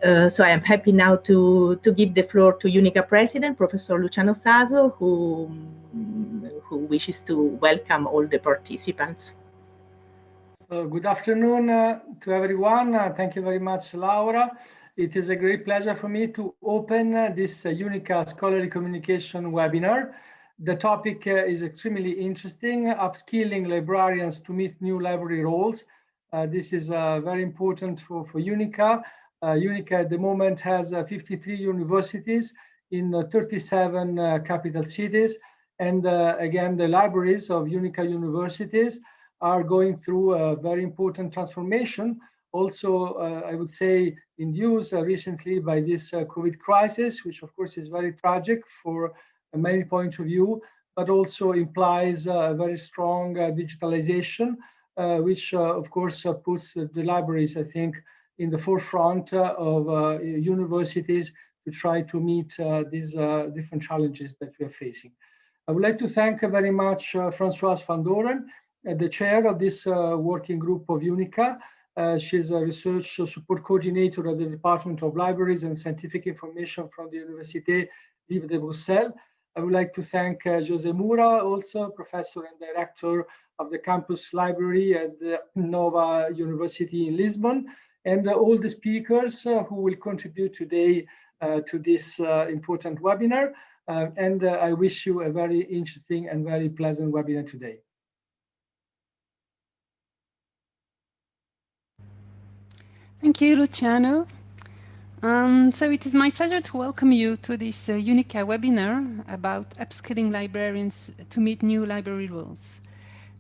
So I am happy now to give the floor to UNICA President, Professor Luciano Saso, who wishes to welcome all the participants. Good afternoon to everyone. Thank you very much, Laura. It is a great pleasure for me to open this UNICA Scholarly Communication webinar. The topic is extremely interesting, upskilling librarians to meet new library roles. This is very important for UNICA. UNICA at the moment has 53 universities in 37 capital cities. And again, the libraries of UNICA universities are going through a very important transformation. Also, I would say, induced recently by this COVID crisis, which of course is very tragic for many points of view, but also implies a very strong digitalization, which of course puts the libraries, I think, in the forefront of universities to try to meet these different challenges that we are facing. I would like to thank very much Françoise Vandooren, the chair of this working group of UNICA. She's a research support coordinator at the Department of Libraries and Scientific Information from the Université Libre de Bruxelles. I would like to thank José Moura, also professor and director of the campus library at the Nova University in Lisbon, and all the speakers who will contribute today to this important webinar. And I wish you a very interesting and very pleasant webinar today. Thank you, Luciano. So it is my pleasure to welcome you to this UNICA webinar about upskilling librarians to meet new library roles.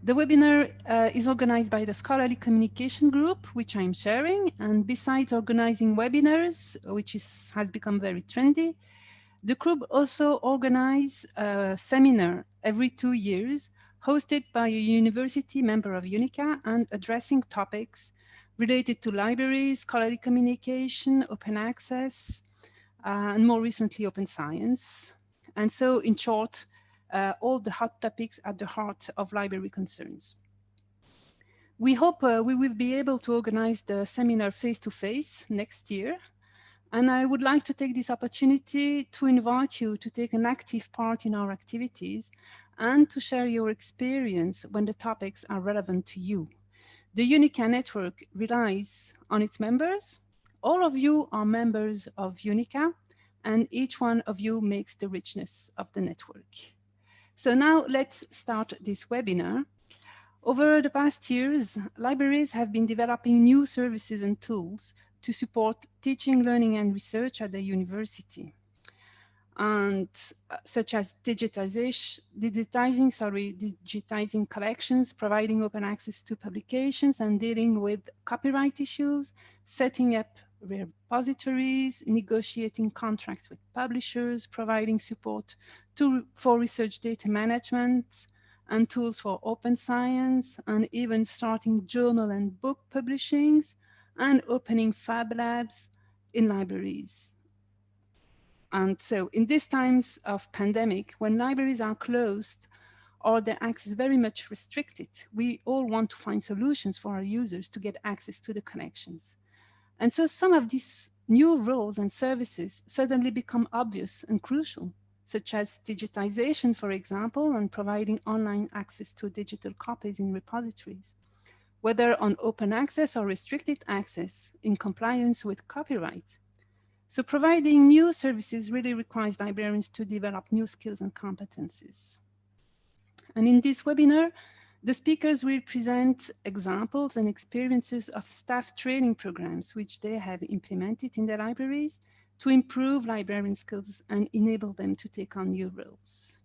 The webinar is organized by the Scholarly Communication Group, which I'm chairing, and besides organizing webinars, which has become very trendy, the group also organizes a seminar every 2 years, hosted by a university member of UNICA and addressing topics related to libraries, scholarly communication, open access, and more recently, open science. And so, in short, all the hot topics at the heart of library concerns. We hope we will be able to organize the seminar face-to-face next year. And I would like to take this opportunity to invite you to take an active part in our activities and to share your experience when the topics are relevant to you. The UNICA network relies on its members. All of you are members of UNICA, and each one of you makes the richness of the network. So now let's start this webinar. Over the past years, libraries have been developing new services and tools to support teaching, learning, and research at the university, and such as digitizing collections, providing open access to publications, and dealing with copyright issues, setting up repositories, negotiating contracts with publishers, providing support for research data management, and tools for open science, and even starting journal and book publishings, and opening fab labs in libraries. And so in these times of pandemic, when libraries are closed or their access very much restricted, we all want to find solutions for our users to get access to the connections. And so some of these new roles and services suddenly become obvious and crucial, such as digitization, for example, and providing online access to digital copies in repositories, whether on open access or restricted access in compliance with copyright. So providing new services really requires librarians to develop new skills and competencies. And in this webinar, the speakers will present examples and experiences of staff training programs which they have implemented in their libraries to improve librarian skills and enable them to take on new roles.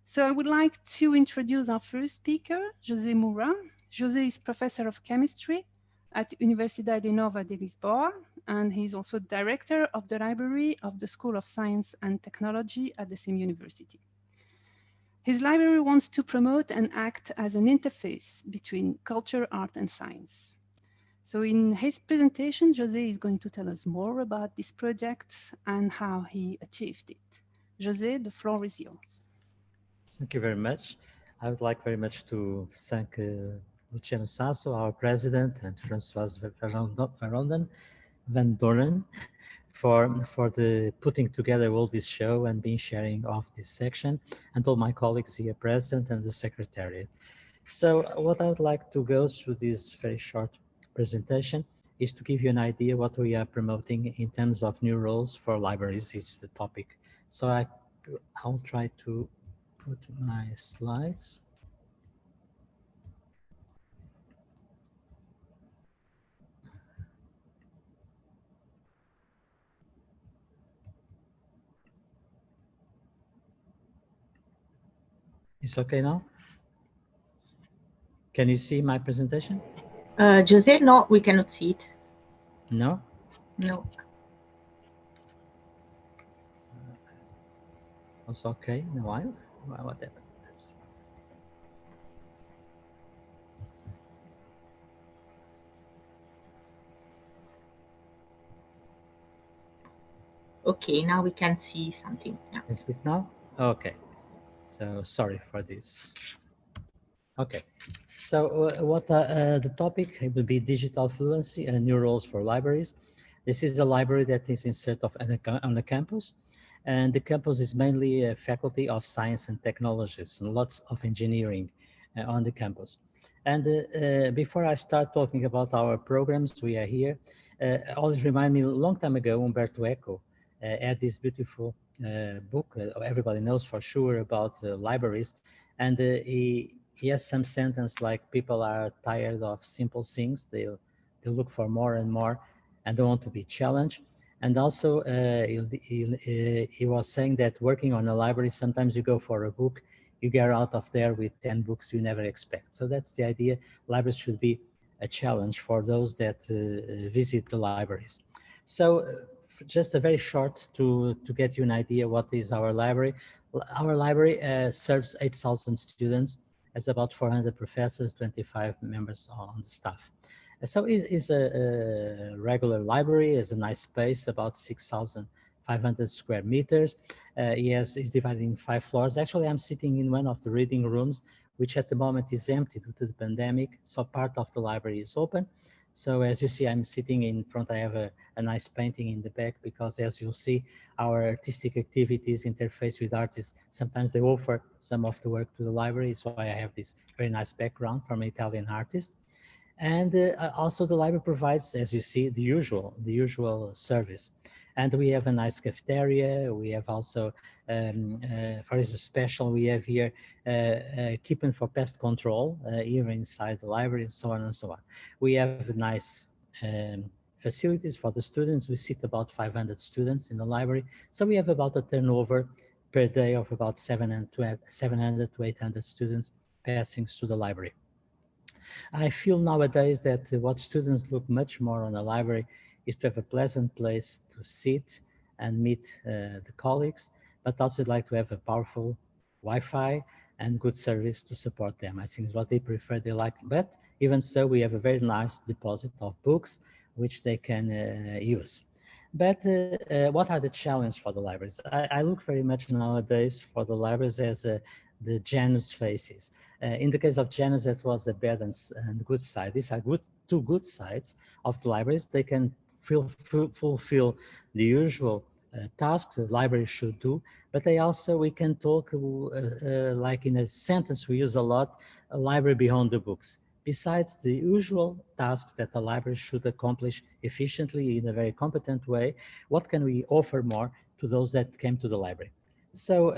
So I would like to introduce our first speaker, José Moura. José is professor of chemistry at Université Nova de Lisboa, and he's also director of the library of the School of Science and Technology at the same university. His library wants to promote and act as an interface between culture, art, and science. So in his presentation, José is going to tell us more about this project and how he achieved it. José, the floor is yours. Thank you very much. I would like very much to thank Luciano Saso, our president, and Françoise Vandooren, for the putting together all this show and being sharing of this section, and all my colleagues here present and the secretariat. So what I would like to go through this very short presentation is to give you an idea what we are promoting in terms of new roles for libraries is the topic. So I'll try to put my slides. It's okay now? Can you see my presentation? José, no, we cannot see it. No? No. It's okay in a while. Whatever. Let's see. Okay, now we can see something. Yeah. Is it now? Okay. So sorry for this. Okay. So the topic will be digital fluency and new roles for libraries. This is a library that is inserted on the campus, and the campus is mainly a faculty of science and technologies and lots of engineering on the campus. And before I start talking about our programs, we are here. Always remind me, a long time ago, Umberto Eco had this beautiful book everybody knows for sure about the libraries, and he has some sentence like people are tired of simple things. They look for more and more and don't want to be challenged. And also he was saying that working on a library, sometimes you go for a book, you get out of there with 10 books you never expect. So that's the idea. Libraries should be a challenge for those that visit the libraries. So just a very short to get you an idea what is our library. Our library serves 8,000 students, has about 400 professors, 25 members on the staff. So it's a regular library, it's a nice space, about 6,500 square meters. It's divided in 5 floors. Actually, I'm sitting in one of the reading rooms, which at the moment is empty due to the pandemic. So part of the library is open. So as you see, I'm sitting in front, I have a nice painting in the back because as you'll see, our artistic activities interface with artists. Sometimes they offer some of the work to the library. That's why I have this very nice background from an Italian artist. And also the library provides, as you see, the usual service. And we have a nice cafeteria. We have also, for instance, special, we have here keeping for pest control here inside the library and so on and so on. We have nice facilities for the students. We sit about 500 students in the library. So we have about a turnover per day of about 700 to 800 students passing through the library. I feel nowadays that what students look much more on the library is to have a pleasant place to sit and meet the colleagues, but also like to have a powerful Wi-Fi and good service to support them. I think it's what they prefer, they like. But even so, we have a very nice deposit of books which they can use. But what are the challenges for the libraries? I look very much nowadays for the libraries as the Janus faces. In the case of Janus, that was the bad and good side. These are two good sides of the libraries. They can fulfill the usual tasks the library should do, but they also, we can talk like in a sentence we use a lot, a library beyond the books. Besides the usual tasks that the library should accomplish efficiently in a very competent way, what can we offer more to those that came to the library? So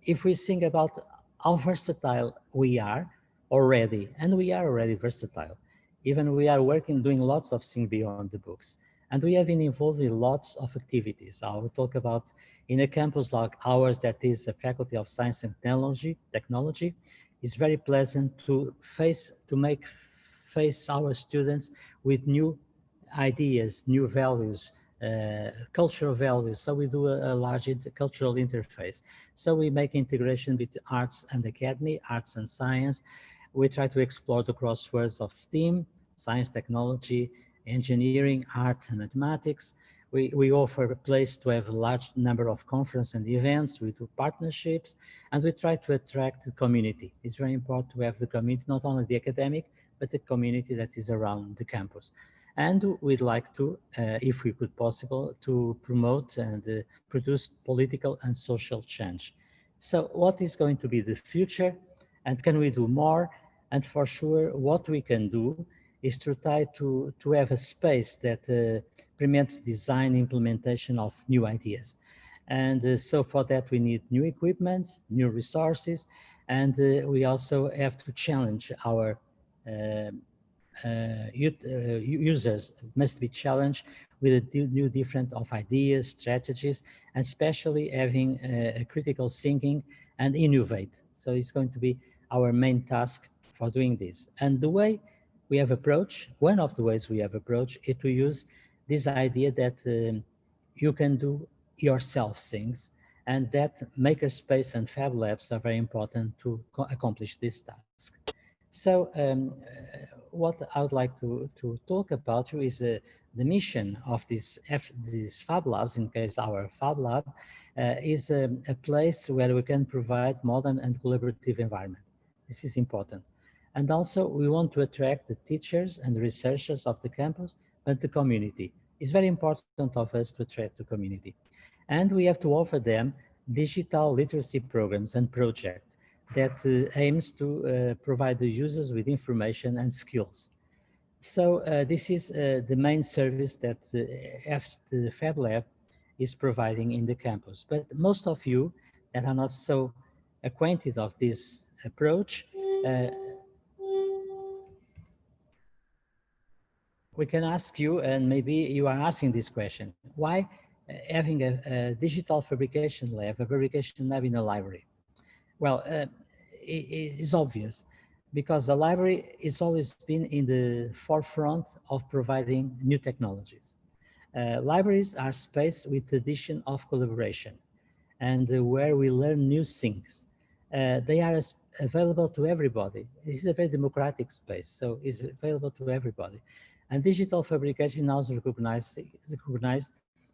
if we think about how versatile we are already, and we are already versatile, even we are working, doing lots of things beyond the books. And we have been involved in lots of activities. I will talk about in a campus like ours that is a Faculty of Science and Technology. It's very pleasant to face our students with new ideas, new values, cultural values. So we do a large cultural interface. So we make integration between arts and academy, arts and science. We try to explore the crosswords of STEAM, science, technology, engineering, art, and mathematics. We offer a place to have a large number of conferences and events. We do partnerships, and we try to attract the community. It's very important to have the community, not only the academic, but the community that is around the campus. And we'd like to, if we could possible, to promote and produce political and social change. So what is going to be the future, and can we do more? And for sure, what we can do is to try to have a space that permits design implementation of new ideas. And so for that, we need new equipment, new resources, and we also have to challenge our users must be challenged with a new different of ideas, strategies, and especially having a critical thinking and innovate. So it's going to be our main task for doing this. And the way we have approached, one of the ways we have approached is to use this idea that you can do yourself things, and that makerspace and fab labs are very important to accomplish this task. So what I would like to talk about is the mission of these Fab Labs, in case our Fab Lab, is a place where we can provide modern and collaborative environment. This is important. And also we want to attract the teachers and researchers of the campus, but the community. It's very important of us to attract the community. And we have to offer them digital literacy programs and projects that aims to provide the users with information and skills. So this is the main service that the Fab Lab is providing in the campus. But most of you that are not so acquainted of this approach, we can ask you, and maybe you are asking this question, why having a digital fabrication lab in a library? Well, it is obvious, because the library has always been in the forefront of providing new technologies. Libraries are space with tradition of collaboration, and where we learn new things. They are available to everybody. This is a very democratic space, so it's available to everybody. And digital fabrication now is recognized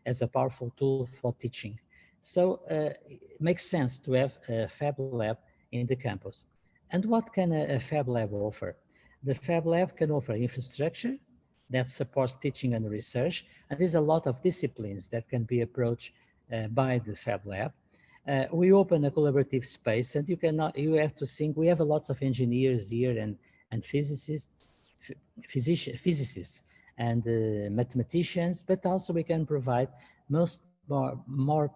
as a powerful tool for teaching. So it makes sense to have a Fab Lab in the campus. And what can a Fab Lab offer? The Fab Lab can offer infrastructure that supports teaching and research, and there's a lot of disciplines that can be approached by the Fab Lab. We open a collaborative space, and you have to think, we have lots of engineers here and physicists and mathematicians, but also we can provide more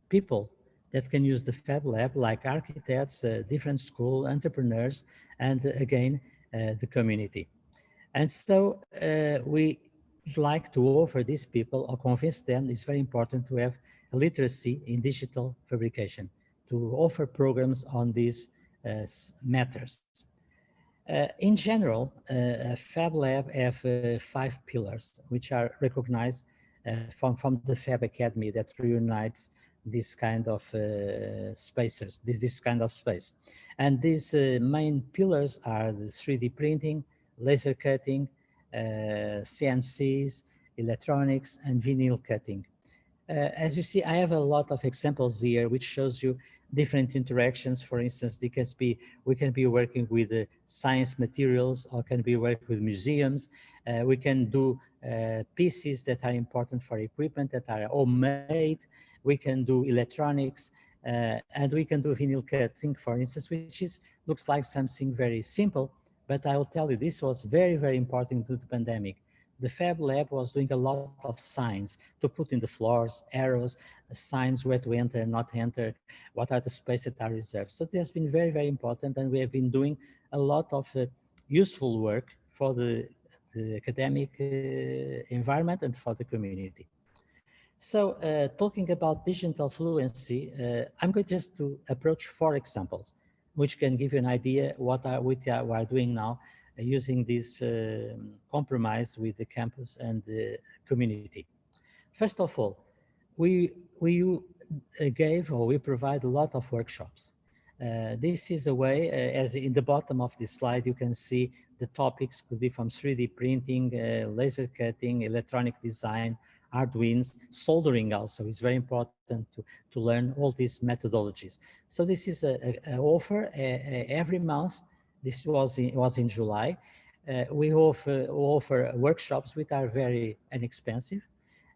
people that can use the Fab Lab, like architects, different school entrepreneurs, and again, the community. And so we like to offer these people, or convince them it's very important to have a literacy in digital fabrication, to offer programs on these matters. In general, Fab Lab have 5 pillars, which are recognized from the Fab Academy that reunites this kind of spaces, this kind of space. And these main pillars are the 3D printing, laser cutting, CNCs, electronics, and vinyl cutting. As you see, I have a lot of examples here, which shows you different interactions. For instance, we can be working with science materials, or can be working with museums. We can do pieces that are important for equipment that are homemade. We can do electronics, and we can do vinyl cutting, for instance, which looks like something very simple, but I will tell you, this was very, very important due to the pandemic. The Fab Lab was doing a lot of signs to put in the floors, arrows, signs where to enter and not enter, what are the spaces that are reserved. So this has been very, very important, and we have been doing a lot of useful work for the academic environment and for the community. So talking about digital fluency, I'm going just to approach 4 examples, which can give you an idea what we are doing now using this compromise with the campus and the community. First of all, we provide a lot of workshops. This is a way, as in the bottom of this slide, you can see the topics could be from 3D printing, laser cutting, electronic design, Arduins, soldering also is very important to learn all these methodologies. So this is an offer every month. This was in July. We offer workshops which are very inexpensive.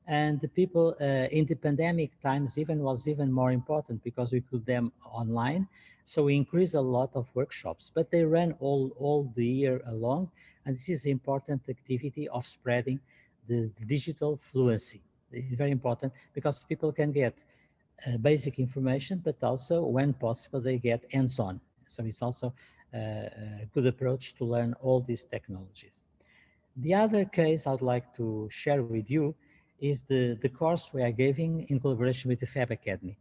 And the people in the pandemic times was even more important because we could them online. So we increased a lot of workshops, but they ran all the year along. And this is an important activity of spreading the digital fluency. It's very important because people can get basic information, but also when possible, they get hands-on. So it's also a good approach to learn all these technologies. The other case I'd like to share with you is the course we are giving in collaboration with the Fab Academy.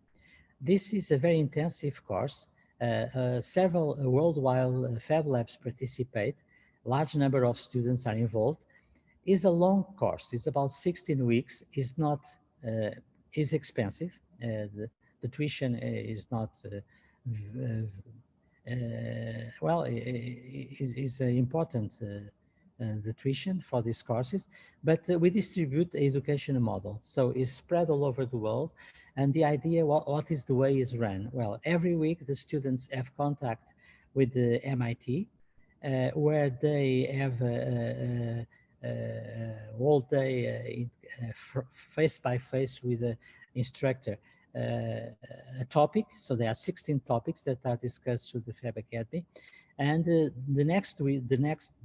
This is a very intensive course. Several worldwide Fab Labs participate. Large number of students are involved. It's a long course. It's about 16 weeks. It's not, is expensive. The tuition is not, well, is important the tuition for these courses, but we distribute the education model. So it's spread all over the world. And the idea, what is the way is run? Well, every week the students have contact with the MIT, where they have all day face by face with the instructor a topic. So there are 16 topics that are discussed through the Fab Academy. And the next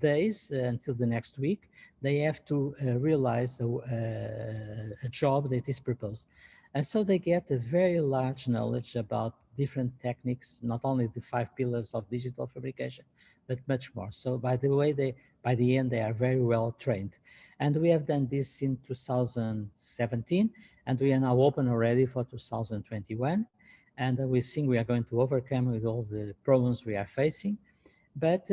days until the next week, they have to realize a job that is proposed. And so they get a very large knowledge about different techniques, not only the 5 pillars of digital fabrication, but much more. So by the end, they are very well trained. And we have done this in 2017, and we are now open already for 2021. And we think we are going to overcome with all the problems we are facing. But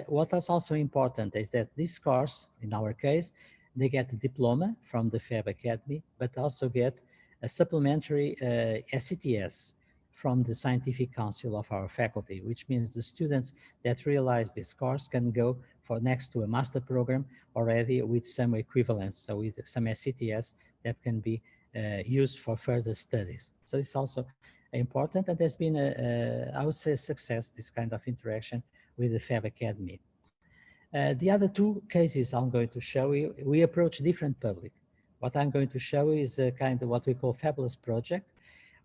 what is also important is that this course, in our case, they get a diploma from the Fab Academy, but also get a supplementary SCTS from the Scientific Council of our faculty, which means the students that realize this course can go for next to a master program already with some equivalence, so with some SCTS that can be used for further studies. So it's also important, and there's been I would say, a success, this kind of interaction with the Fab Academy. The other two cases I'm going to show you, we approach different public. What I'm going to show you is a kind of what we call Fabulous project,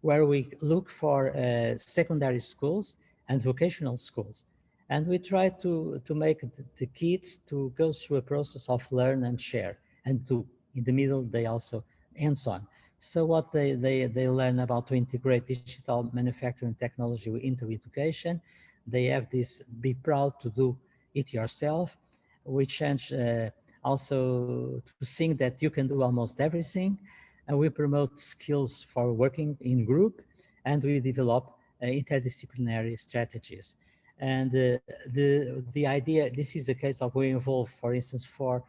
where we look for secondary schools and vocational schools. And we try to make the kids to go through a process of learn and share, and to, in the middle, they also hands-on. So what they learn about to integrate digital manufacturing technology into education. They have this be proud to do it yourself. We change also to think that you can do almost everything. And we promote skills for working in group, and we develop interdisciplinary strategies. And the idea, this is the case of we involve, for instance, for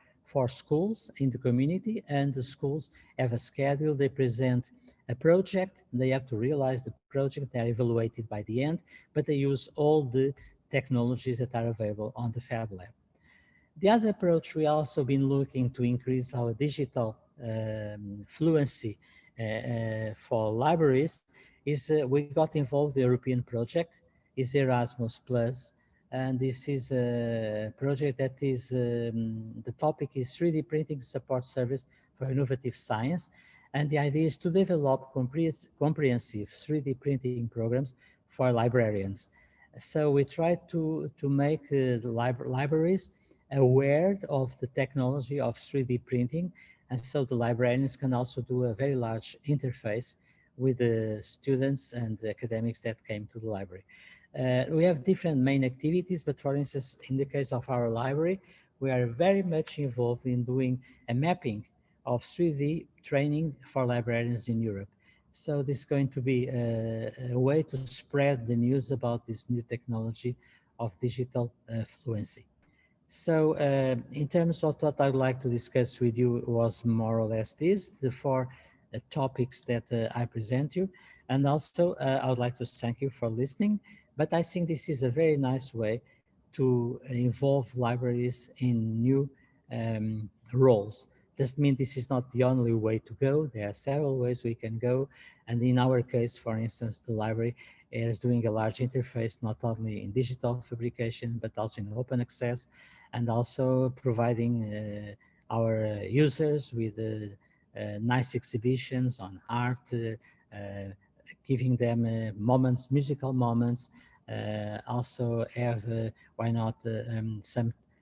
schools in the community, and the schools have a schedule. They present a project, they have to realize the project, they are evaluated by the end, but they use all the technologies that are available on the Fab Lab. The other approach, we also been looking to increase our digital fluency for libraries, is we got involved in the European project, is Erasmus Plus, and this is a project that is, the topic is 3D printing support service for innovative science. And the idea is to develop comprehensive 3D printing programs for librarians. So we try to make the libraries aware of the technology of 3D printing. And so the librarians can also do a very large interface with the students and the academics that came to the library. We have different main activities, but for instance, in the case of our library, we are very much involved in doing a mapping of 3D training for librarians in Europe. So this is going to be a way to spread the news about this new technology of digital fluency. So in terms of what I'd like to discuss with you was more or less this, the four topics that I present you. And also I would like to thank you for listening, but I think this is a very nice way to involve libraries in new roles. Doesn't mean this is not the only way to go. There are several ways we can go. And in our case, for instance, the library is doing a large interface, not only in digital fabrication, but also in open access. and also providing our users with nice exhibitions on art, giving them moments, musical moments. Also have, why not,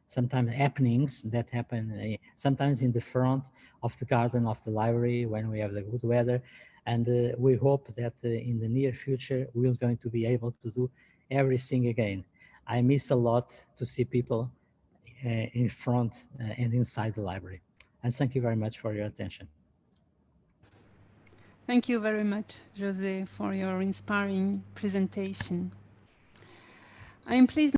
sometimes happenings that happen sometimes in the front of the garden of the library when we have the good weather. And we hope that in the near future, we're going to be able to do everything again. I miss a lot to see people in front and inside the library. And thank you very much for your attention. Thank you very much, José, for your inspiring presentation. I am pleased